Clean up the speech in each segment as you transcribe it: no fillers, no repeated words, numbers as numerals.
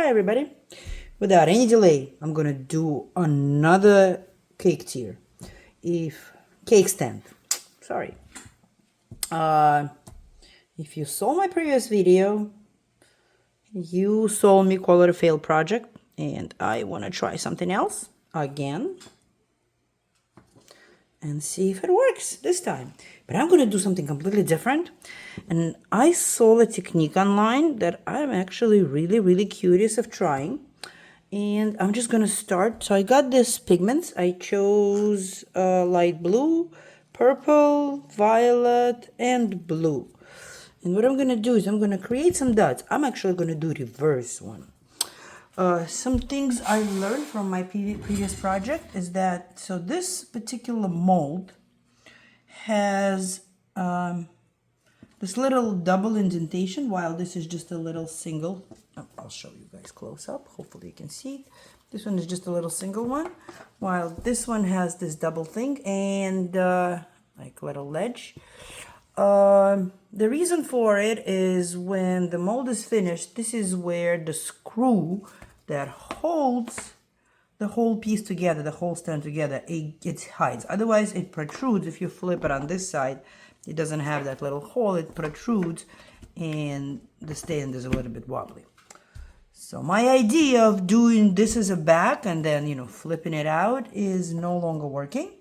Hi everybody. Without any delay, I'm gonna do another cake tier. If cake stand. Sorry. Uh if you saw my previous video, you saw me call it a failed project, and I wanna try something else again and see if it works this time. But I'm going to do something completely different. And I saw a technique online that I'm actually really curious of trying. And I'm just going to start. So I got this pigments. I chose light blue, purple, violet, and blue. And what I'm going to do is I'm going to create some dots. I'm actually going to do reverse one. Some things I learned from my previous project is that, so this particular mold has this little double indentation, while this is just a little single. I'll show you guys close up. Hopefully you can see it. This one is just a little single one, while this one has this double thing and like little ledge. The reason for it is when the mold is finished, this is where the screw that holds the whole piece together, the whole stand together, it hides. Otherwise, it protrudes. If you flip it on this side, it doesn't have that little hole. It protrudes, and the stand is a little bit wobbly. So my idea of doing this as a back and then, flipping it out is no longer working.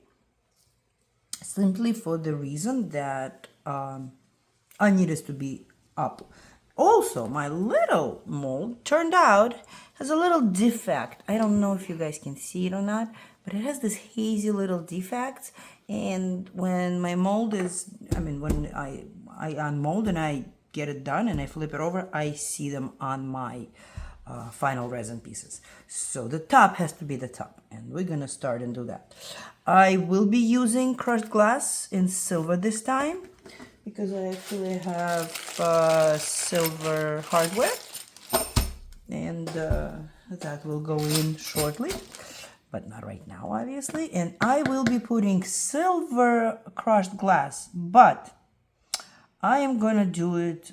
Simply for the reason that I need it to be up. Also, my little mold turned out has a little defect. I don't know if you guys can see it or not, but it has this hazy little defects. And when my mold is, when I unmold and I get it done and I flip it over, I see them on my final resin pieces. So the top has to be the top, and we're gonna start and do that. I will be using crushed glass in silver this time, because I actually have silver hardware, and that will go in shortly, but not right now, obviously. And I will be putting silver crushed glass, but I am gonna do it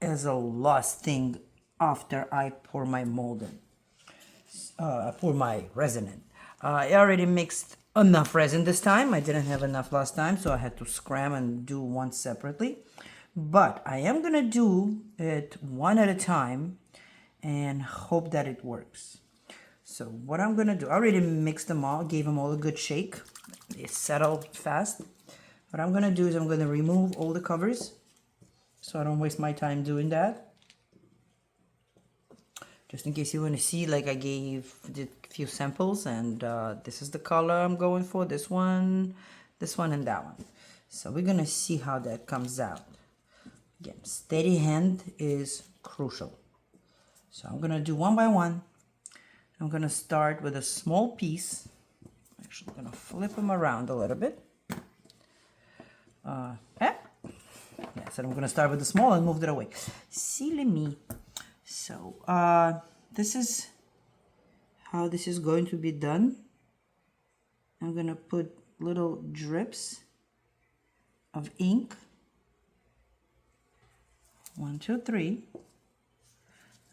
as a last thing after I pour my mold in, pour my resin in. I already mixed enough resin this time. I didn't have enough last time, so I had to scram and do one separately. But I am gonna do it one at a time and hope that it works. So what I'm gonna do, I already mixed them all, gave them all a good shake. They settled fast. What I'm gonna do is I'm gonna remove all the covers so I don't waste my time doing that. Just in case you want to see, like I did a few samples, and this is the color I'm going for, this one, and that one. So we're gonna see how that comes out. Again, steady hand is crucial. So I'm gonna do one by one. I'm gonna start with a small piece. Actually, I'm gonna flip them around a little bit. Yeah, so I'm gonna start with the small and move it away. Silly me. So this is how this is going to be done. I'm gonna put little drips of ink. 1, 2, 3.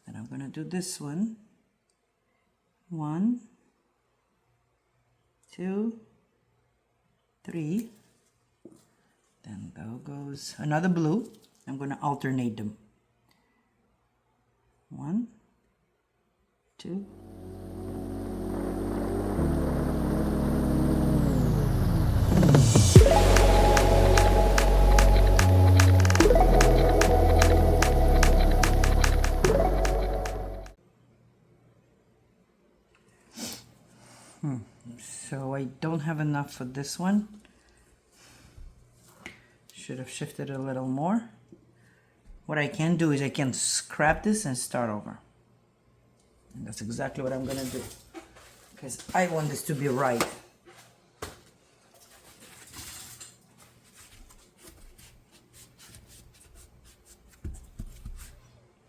Then I'm gonna do this one. 1, 2, 3. Then there goes another blue. I'm gonna alternate them. 1, 2. So I don't have enough for this one. Should have shifted a little more. What I can do is I can scrap this and start over. And that's exactly what I'm gonna do, because I want this to be right.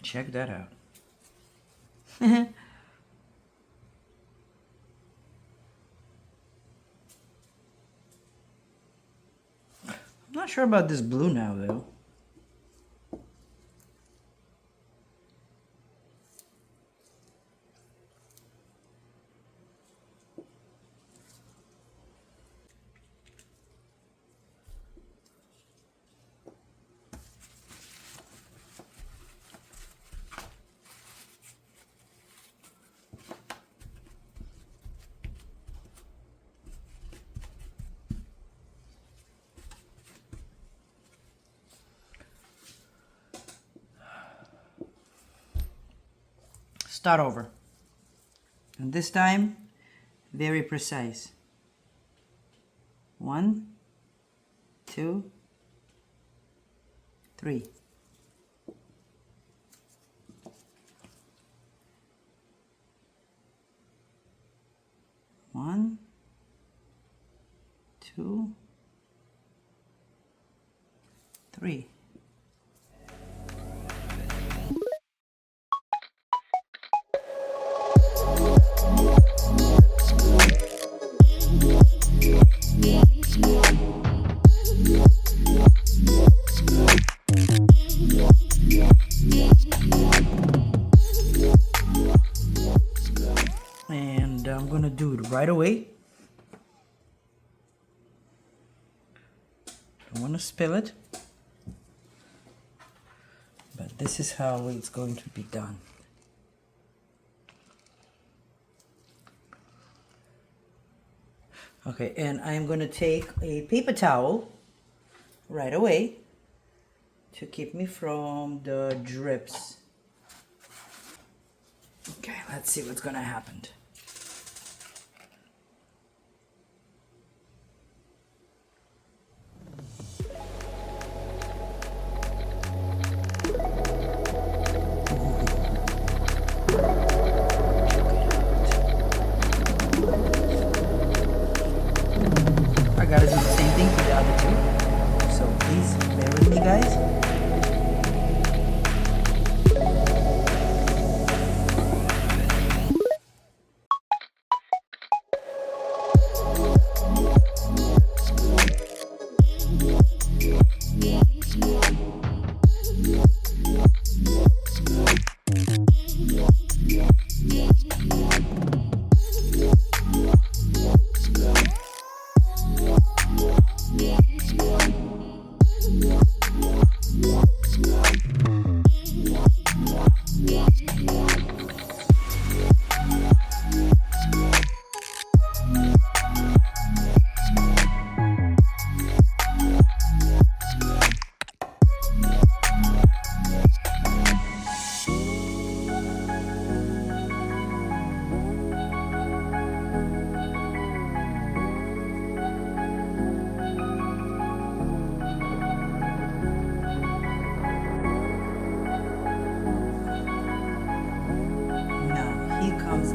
Check that out. I'm not sure about this blue now, though. start over. And this time, very precise. 1, 2, 3. One, 2, 3. And I'm gonna do it right away. Don't want to spill it, but this is how it's going to be done. Okay, and I'm going to take a paper towel right away to keep me from the drips. Okay, let's see what's going to happen. I gotta do the same thing for the other two, so please bear with me, guys.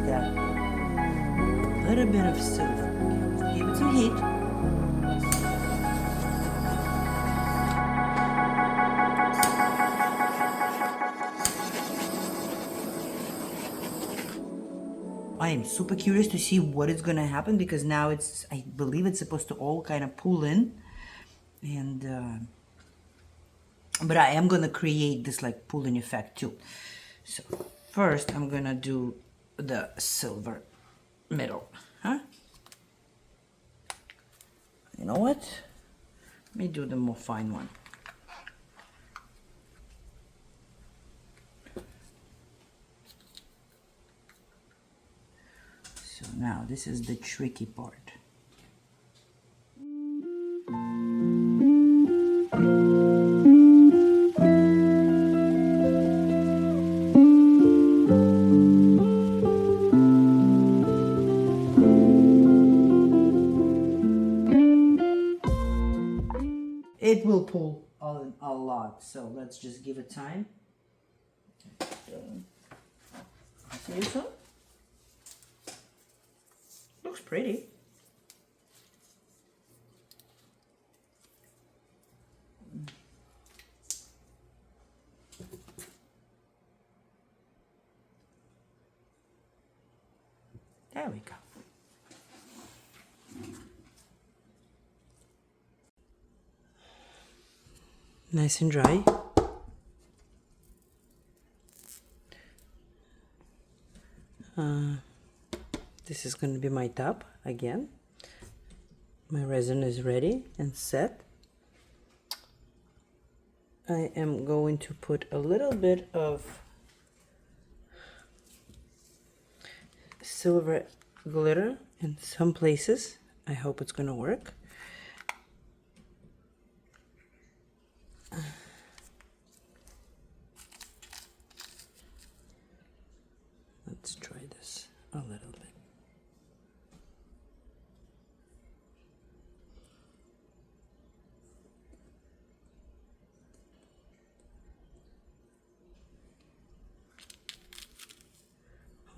That little bit of silver. Give it some heat. I am super curious to see what is going to happen, because now it's, I believe it's supposed to all kind of pull in, and but I am going to create this like pulling effect too. So first I'm going to do the silver middle, huh? You know what? Let me do the more fine one. So now this is the tricky part. It will pull a lot, so let's just give it time. See so? Looks pretty. There we go. Nice and dry. This is going to be my top again. My resin is ready and set. I am going to put a little bit of silver glitter in some places. I hope it's going to work.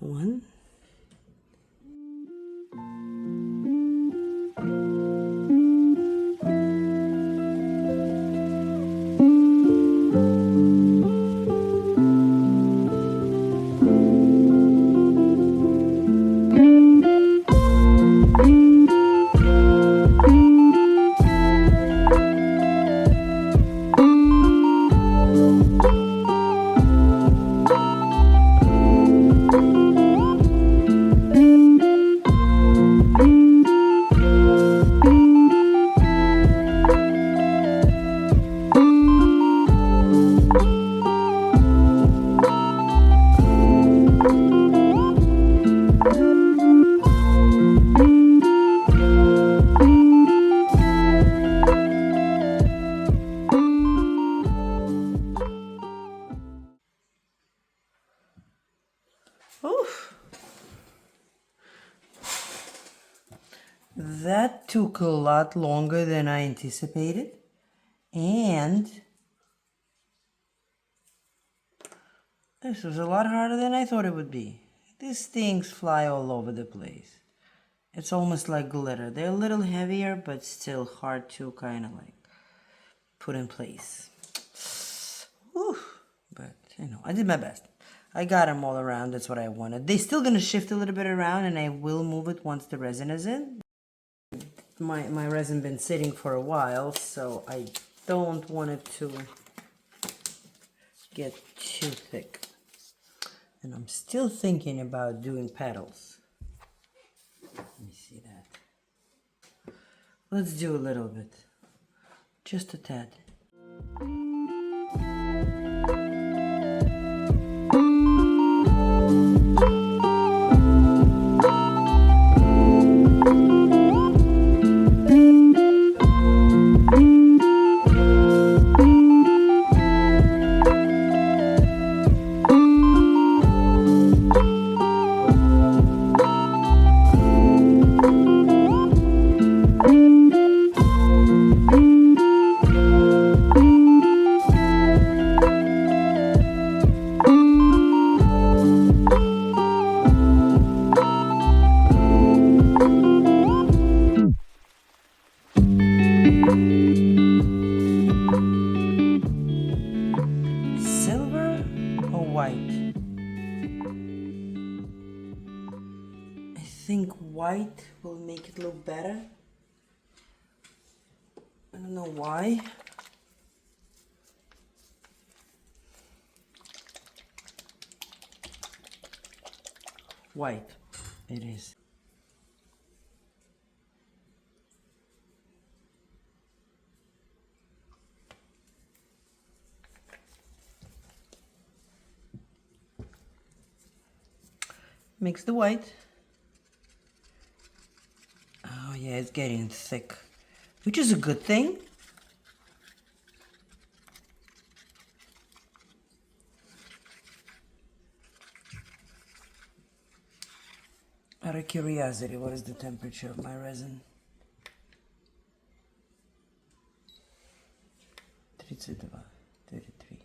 One. Oof. That took a lot longer than I anticipated, and this was a lot harder than I thought it would be. These things fly all over the place. It's almost like glitter. They're a little heavier, but still hard to kind of like put in place. Whew. But, you know, I did my best. I got them all around. That's what I wanted. They're still going to shift a little bit around, and I will move it once the resin is in. My resin been sitting for a while, so I don't want it to get too thick. And I'm still thinking about doing petals. Let me see that. Let's do a little bit. Just a tad. Silver or white? I think white will make it look better. I don't know why. White it is. Mix the white. Oh yeah, it's getting thick, which is a good thing. Out of curiosity, what is the temperature of my resin? 32, 33.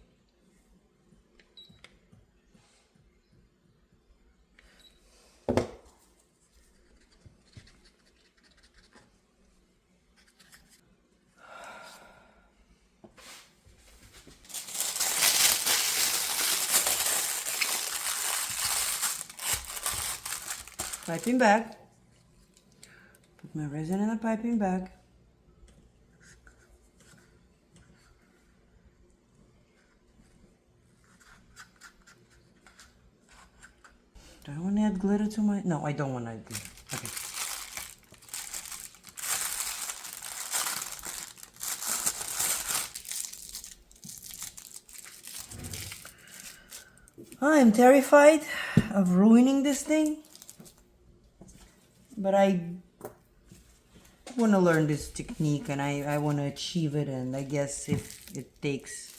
Piping bag. Put my resin in a piping bag. Do I want to add glitter to my... No, I don't want to add glitter. Okay. I am terrified of ruining this thing, but I want to learn this technique and I want to achieve it, and I guess if it takes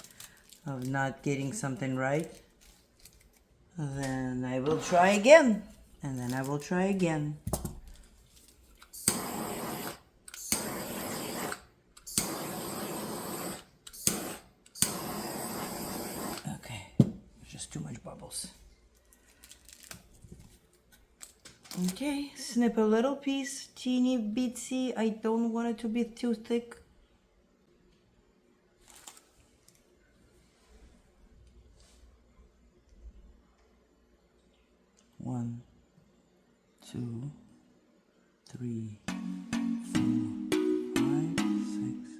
of not getting something right, then I will try again, and then I will try again. Okay, there's just too much bubbles. Okay, snip a little piece, teeny bitsy. I don't want it to be too thick. One, two, three, 4, 5, 6.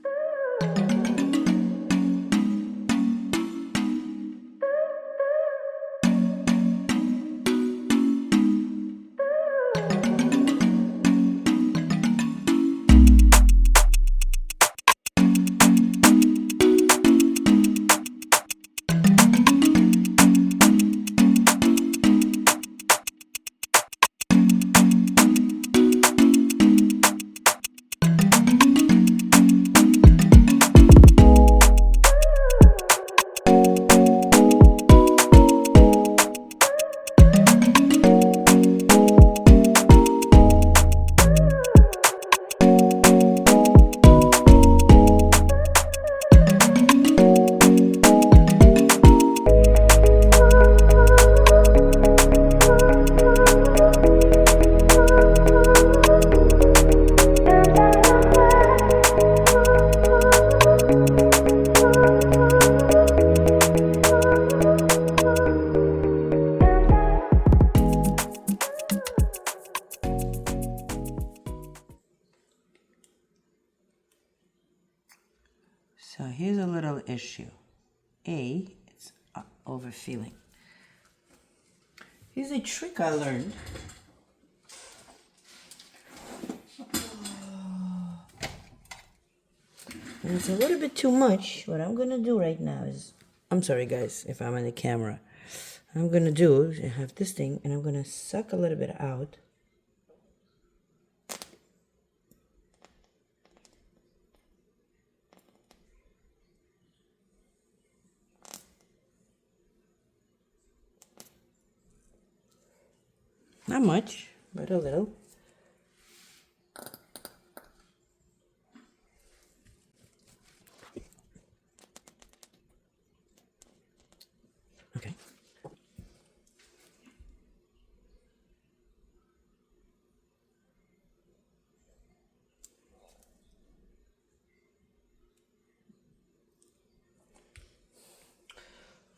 So here's a little issue. It's overfilling. Here's a trick I learned. And it's a little bit too much. What I'm gonna do right now is, I'm sorry guys if I'm on the camera. What I'm gonna do is I have this thing and I'm gonna suck a little bit out. Not much, but a little. Okay.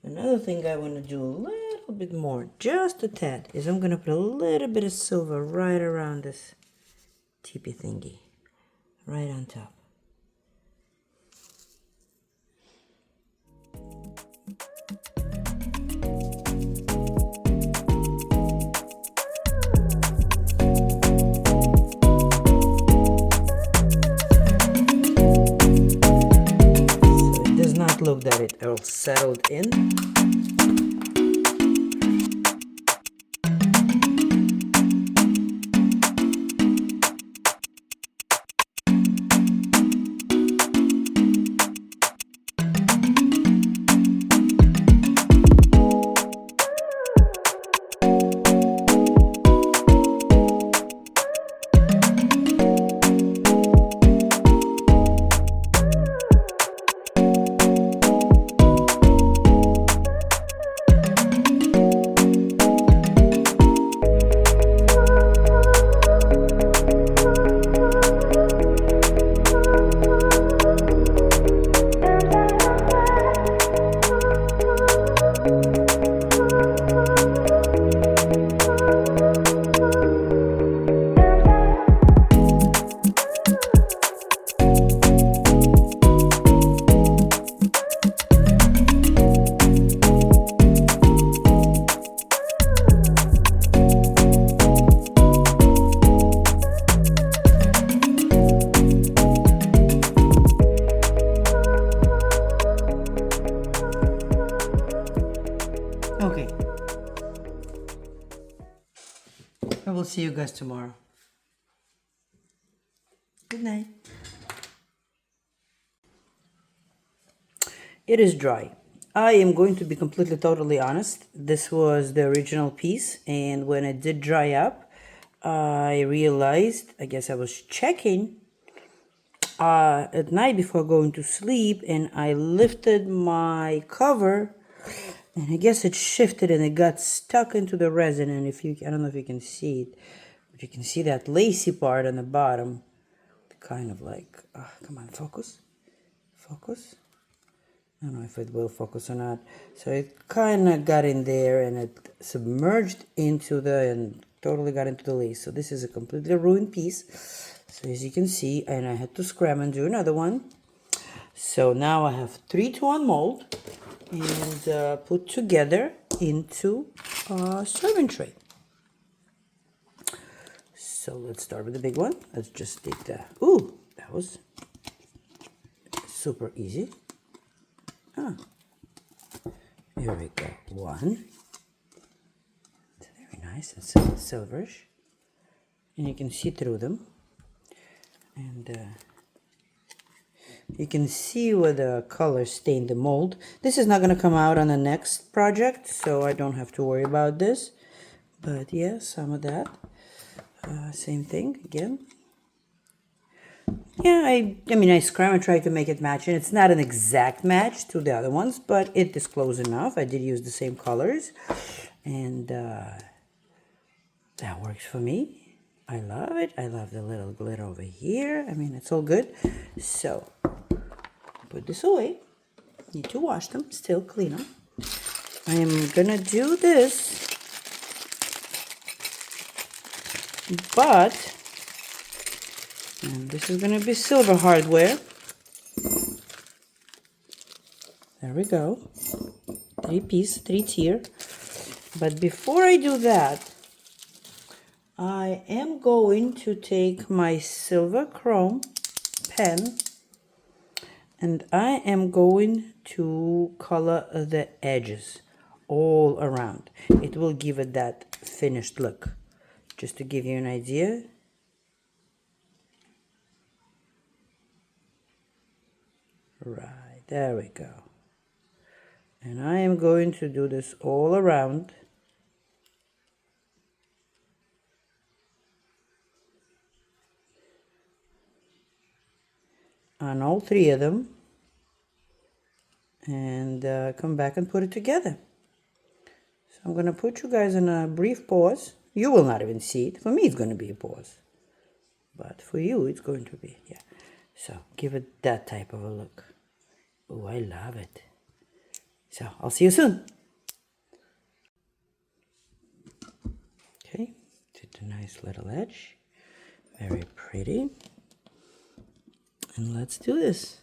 Another thing I want to do a little bit more, just a tad, is I'm going to put a little bit of silver right around this teepee thingy, right on top. So it does not look that it all settled in. Okay. I will see you guys tomorrow. Good night. It is dry. I am going to be completely totally honest. This was the original piece, and when it did dry up, I realized, I guess I was checking at night before going to sleep, and I lifted my cover, and I guess it shifted and it got stuck into the resin. And I don't know if you can see it, But you can see that lacy part on the bottom, kind of like, come on, focus, focus. I don't know if it will focus or not. So it kind of got in there and it submerged into and totally got into the lace. So this is a completely ruined piece. So as you can see, and I had to scram and do another one. So now I have 3-to-1 mold and put together into a serving tray. So let's start with the big one. Let's just take that. Ooh, that was super easy. Here we go. One. It's very nice and silverish. And you can see through them. And you can see where the color stained the mold. This is not going to come out on the next project, so I don't have to worry about this. But yeah, some of that. Same thing again. Yeah, I mean, I scram and try to make it match, and it's not an exact match to the other ones, but it is close enough. I did use the same colors, and that works for me. I love it. I love the little glitter over here. I mean, it's all good. So, put this away. Need to wash them, still clean them. I am gonna do this, but... and this is going to be silver hardware. There we go. 3-piece, 3-tier. But before I do that, I am going to take my silver chrome pen and I am going to color the edges all around. It will give it that finished look. Just to give you an idea. Right, there we go. And I am going to do this all around. On all 3 of them. And come back and put it together. So I'm going to put you guys in a brief pause. You will not even see it. For me, it's going to be a pause. But for you, it's going to be, yeah. So give it that type of a look. Oh, I love it. So I'll see you soon. Okay, did a nice little edge. Very pretty. And let's do this.